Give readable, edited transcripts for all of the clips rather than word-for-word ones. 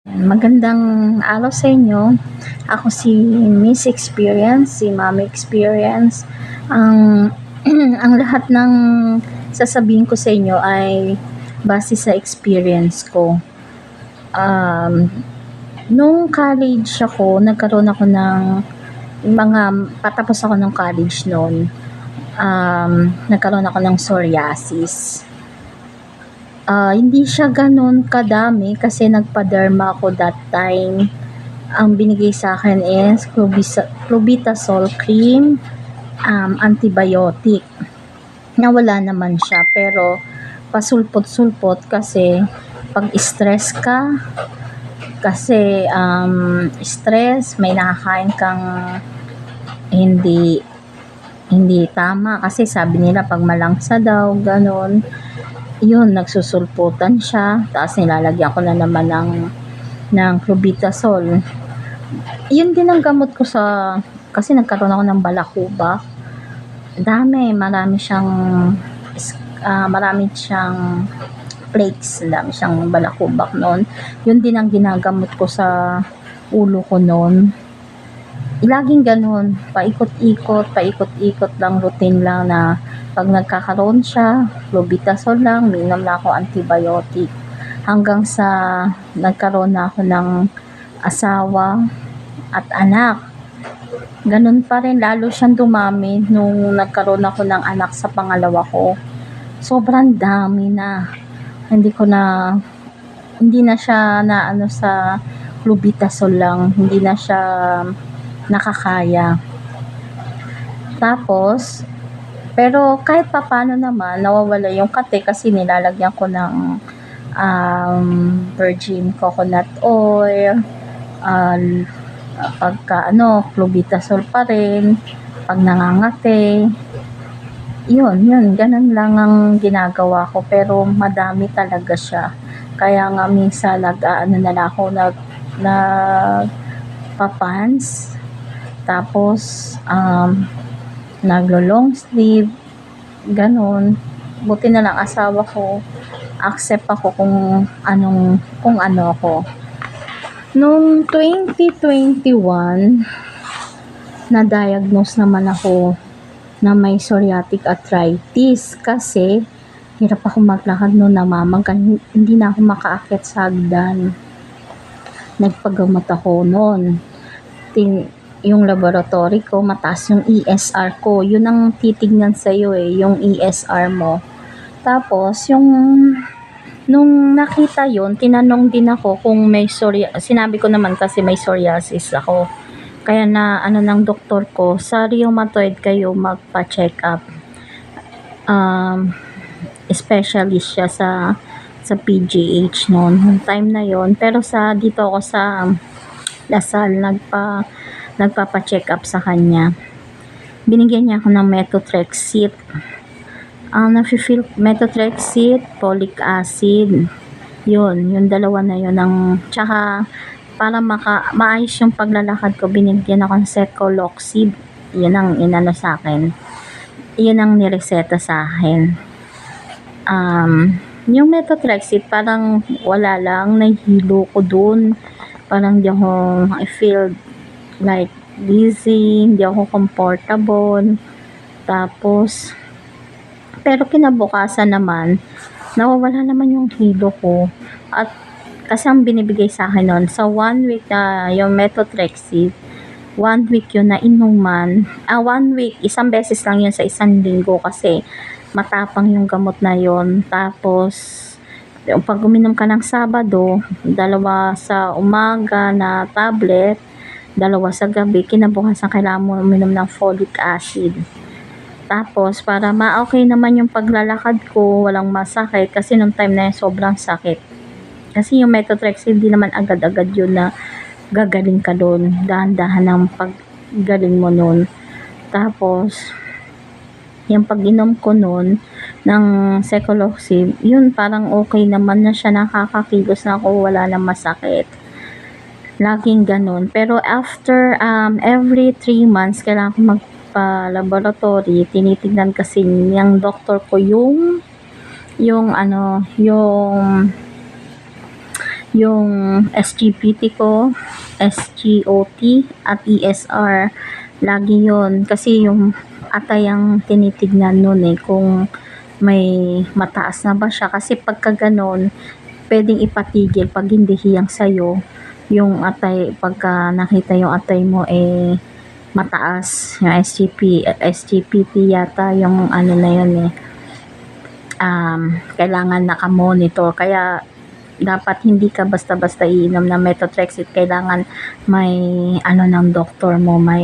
Magandang araw sa inyo. Ako si Miss Experience, si Mommy Experience. Ang ang lahat ng sasabihin ko sa inyo ay base sa experience ko. Um, nung college ako, nagkaroon ako ng mga patapos ako ng college noon. Nagkaroon ako ng psoriasis. Hindi siya gano'n kadami kasi nagpa-derma ako that time. Ang binigay sa akin is clobetasol cream, antibiotic. Nawala naman siya pero pasulpot-sulpot kasi pag stress ka, kasi stress, may nakakain kang hindi tama kasi sabi nila pag malangsa daw, gano'n. Yun, nagsusulputan siya, tapos nilalagyan ko na naman ng clobetasol. Yun din ang gamot ko kasi nagkaroon ako ng balakubak. Marami siyang flakes, dami siyang balakubak noon. Yun din ang ginagamot ko sa ulo ko noon. Laging ganun, paikot-ikot lang, routine lang na pag nagkakaroon siya, clobetasol lang, minom na ako antibiotic. Hanggang sa nagkaroon na ako ng asawa at anak. Ganun pa rin, lalo siyang dumami nung nagkaroon ako ng anak sa pangalawa ko. Sobrang dami na. Hindi na siya na sa clobetasol lang, hindi na siya nakakaya. Tapos, pero kahit papano naman, nawawala yung kate kasi nilalagyan ko ng virgin coconut oil, clobetasol pa rin, pag nangangate, yun, ganun lang ang ginagawa ko, pero madami talaga siya. Kaya nga minsan nagpapants, tapos naglo-long sleeve, ganun. Buti na lang asawa ko, accept ako kung ano ako. Noong 2021, na-diagnose naman ako na may psoriatic arthritis kasi hirap ako maglakad noon, namamaga, hindi na ako makaakyat sa hagdan. Nagpagamot ako noon. Yung laboratory ko, mataas yung ESR ko. Yun ang titignan sa'yo yung ESR mo. Tapos, nung nakita yun, tinanong din ako kung may sinabi ko naman kasi may psoriasis ako. Kaya ng doktor ko, sa rheumatoid kayo magpa-check up. Specialist siya sa PGH noon, yung time na yon. Pero dito ako sa Lasal, nagpapa-check up sa kanya. Binigyan niya ako ng methotrexate. Methotrexate, folic acid. Yung dalawa na yun. Tsaka, para maayos yung paglalakad ko, binigyan ako ng Cecoloxib. Yun ang inano sa akin. Yun ang nireseta sa akin. Yung methotrexate, parang wala lang, nahihilo ko dun. Parang I feel like dizzy, hindi ako comfortable. Tapos, pero kinabukasan naman, nawawala naman yung hilo ko. At kasi ang binibigay sa akin nun, sa 1 week na yung methotrexate, 1 week yun na inuman. 1 week, isang beses lang yun sa isang linggo kasi matapang yung gamot na yun. Tapos, pag uminom ka ng Sabado, 2 sa umaga na tablet, 2 sa gabi, kinabukasan kailangan mo uminom ng folic acid. Tapos, para ma-okay naman yung paglalakad ko, walang masakit, kasi nung time na yun, sobrang sakit. Kasi yung methotrexate, hindi naman agad-agad yun na gagaling ka doon. Dahan-dahan ang paggaling mo noon. Tapos, yung pag-inom ko noon ng Cecoloxib, yun parang okay naman na siya, nakakakilos na ako, wala nang masakit. Laging ganun. Pero after every 3 months, kailangan ko magpa-laboratory. Tinitignan kasi yung doktor ko yung yung SGPT ko, SGOT at ESR. Lagi yun. Kasi yung atay ang tinitignan nun kung may mataas na ba siya. Kasi pagka ganon, pwedeng ipatigil pag hindi hiyang sa'yo. Yung atay, pagka nakita yung atay mo mataas, yung SGPT yata yung ano na yun kailangan nakamonitor. Kaya dapat hindi ka basta-basta iinom ng methotrexate. Kailangan may ano ng doktor mo, may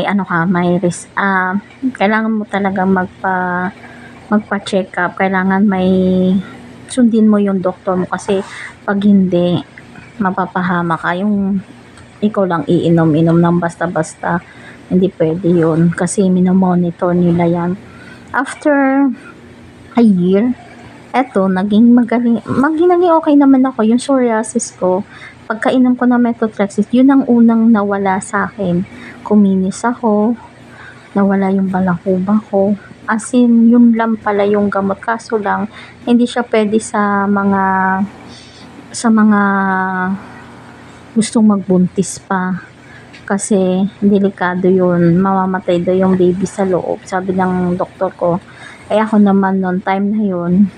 ano ka, kailangan mo talaga magpa-check up. Kailangan may sundin mo yung doktor mo, kasi pag hindi, mapapahama ka. Yung ikaw lang iinom-inom ng basta-basta, hindi pwede yun, kasi minomonitor nila yan. After a year, eto, naging okay naman ako. Yung psoriasis ko, pagkainom ko ng methotrexate, yun ang unang nawala sa akin. Kuminis ako, nawala yung balakuba ko. As in, yun lang pala yung gamot. Kaso lang, hindi siya pwede sa mga gustong magbuntis pa. Kasi, delikado yun. Mamamatay daw yung baby sa loob, sabi ng doktor ko. Ako naman noon time na yun,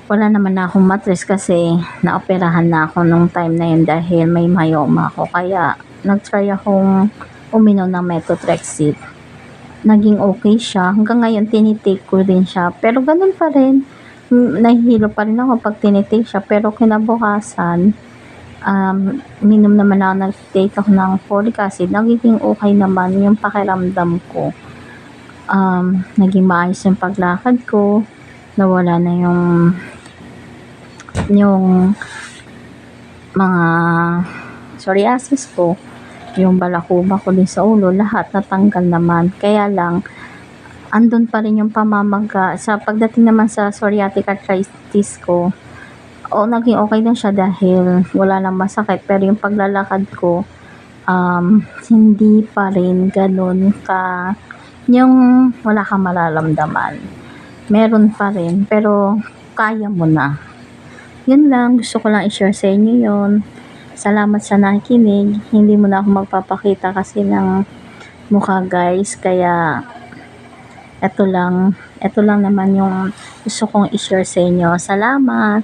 wala naman na akong mattress kasi naoperahan na ako nung time na yun dahil may myoma ako. Kaya, nag-try akong uminom ng methotrexate. Naging okay siya. Hanggang ngayon, tinitake ko din siya. Pero ganun pa rin. Nahihilo pa rin ako pag tinitake siya. Pero kinabukasan, minom naman ako, nag-take ako ng folic acid. Nagiging okay naman yung pakiramdam ko. Naging maayos yung paglakad ko. Nawala na yung mga psoriasis ko, yung balakuba ko din sa ulo, lahat natanggal naman. Kaya lang, andun pa rin yung pamamaga. Sa pagdating naman sa psoriatic arthritis ko, naging okay din siya dahil wala nang masakit. Pero yung paglalakad ko, hindi pa rin ganun yung wala kang mararamdaman. Meron pa rin, pero kaya mo na. Yun lang, gusto ko lang i-share sa inyo yun. Salamat sa nakikinig. Hindi mo na ako magpapakita kasi ng mukha, guys. Kaya eto lang naman yung gusto kong i-share sa inyo. Salamat!